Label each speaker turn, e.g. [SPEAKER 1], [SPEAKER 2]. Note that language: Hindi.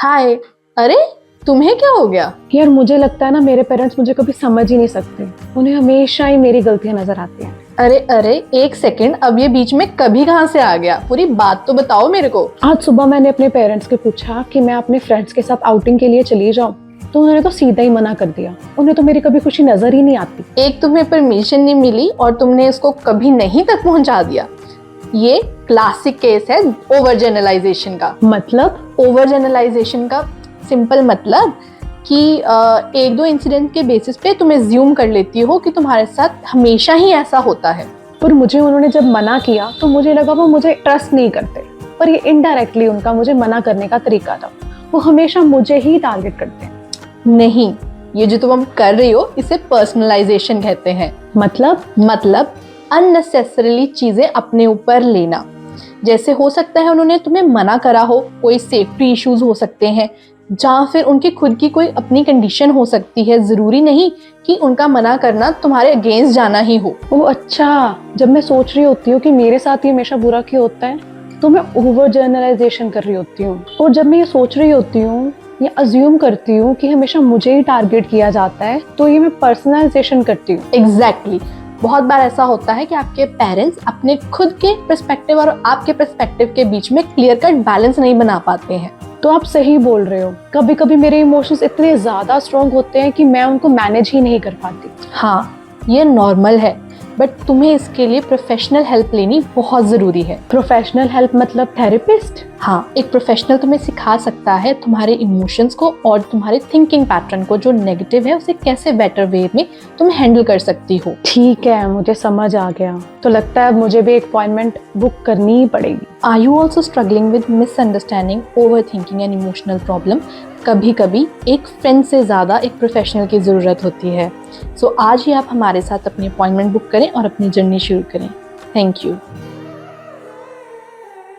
[SPEAKER 1] हाय। अरे तुम्हें क्या हो गया?
[SPEAKER 2] यार मुझे लगता है ना, मेरे पेरेंट्स मुझे कभी समझ ही नहीं सकते। उन्हें हमेशा ही मेरी गलतियां नजर आती हैं।
[SPEAKER 1] अरे अरे एक सेकंड, अब ये बीच में कभी कहाँ से आ गया? पूरी बात तो बताओ मेरे को।
[SPEAKER 2] आज सुबह मैंने अपने पेरेंट्स से पूछा कि मैं अपने फ्रेंड्स के साथ आउटिंग के लिए चली जाऊं, तो उन्होंने तो सीधा ही मना कर दिया। उन्हें तो मेरी कभी खुशी नजर ही नहीं आती।
[SPEAKER 1] एक तुम्हें परमिशन नहीं मिली और तुमने इसको कभी नहीं तक पहुंचा दिया। ये क्लासिक केस है ओवर जनरलाइजेशन का।
[SPEAKER 2] मतलब?
[SPEAKER 1] ओवर जनरलाइजेशन का सिंपल मतलब कि एक दो इंसिडेंट के बेसिस पे तुम एज्यूम कर लेती हो कि तुम्हारे साथ हमेशा ही ऐसा होता है।
[SPEAKER 2] पर मुझे उन्होंने जब मना किया तो मुझे लगा वो मुझे ट्रस्ट नहीं करते, पर ये इनडायरेक्टली उनका मुझे मना करने का तरीका था। वो हमेशा मुझे ही टारगेट करते हैं।
[SPEAKER 1] नहीं, ये जो तुम कर रही हो इसे पर्सनलाइजेशन कहते हैं। मतलब अननेसेसरीली चीजें अपने ऊपर लेना। जैसे हो सकता है उन्होंने तुम्हें मना करा हो, कोई सेफ्टी इश्यूज हो सकते हैं, जहाँ फिर उनकी खुद की कोई अपनी कंडीशन हो सकती है। जरूरी नहीं कि उनका मना करना तुम्हारे अगेंस्ट जाना ही हो।
[SPEAKER 2] ओह अच्छा, जब मैं सोच रही होती हूँ कि मेरे साथ ही हमेशा बुरा क्यों होता है तो मैं ओवर जनरलाइजेशन कर रही होती हूँ। और जब मैं ये सोच रही होती हूँ या अज्यूम करती हूँ कि हमेशा मुझे ही टारगेट किया जाता है, तो ये मैं पर्सनलाइजेशन करती हूँ।
[SPEAKER 1] एग्जैक्टली। बहुत बार ऐसा होता है कि आपके पेरेंट्स अपने खुद के पर्सपेक्टिव और आपके पर्सपेक्टिव के बीच में क्लियर कट बैलेंस नहीं बना पाते हैं।
[SPEAKER 2] तो आप सही बोल रहे हो, कभी कभी मेरे इमोशंस इतने ज्यादा स्ट्रॉन्ग होते हैं कि मैं उनको मैनेज ही नहीं कर पाती।
[SPEAKER 1] हाँ, ये नॉर्मल है, बट तुम्हें इसके लिए प्रोफेशनल हेल्प लेनी बहुत ज़रूरी है।
[SPEAKER 2] प्रोफेशनल हेल्प मतलब थेरेपिस्ट?
[SPEAKER 1] हाँ, एक प्रोफेशनल तुम्हें सिखा सकता है तुम्हारे इमोशंस को और तुम्हारे थिंकिंग पैटर्न को, जो नेगेटिव है उसे कैसे बेटर वे में तुम हैंडल कर सकती हो।
[SPEAKER 2] ठीक है, मुझे समझ आ गया। तो लगता है मुझे भी एक अपॉइंटमेंट बुक करनी ही पड़ेगी।
[SPEAKER 1] Are you also struggling with misunderstanding, overthinking and emotional problem? कभी कभी एक फ्रेंड से ज़्यादा एक प्रोफेशनल की ज़रूरत होती है। सो आज ही आप हमारे साथ अपनी अपॉइंटमेंट बुक करें और अपनी जर्नी शुरू करें। Thank you.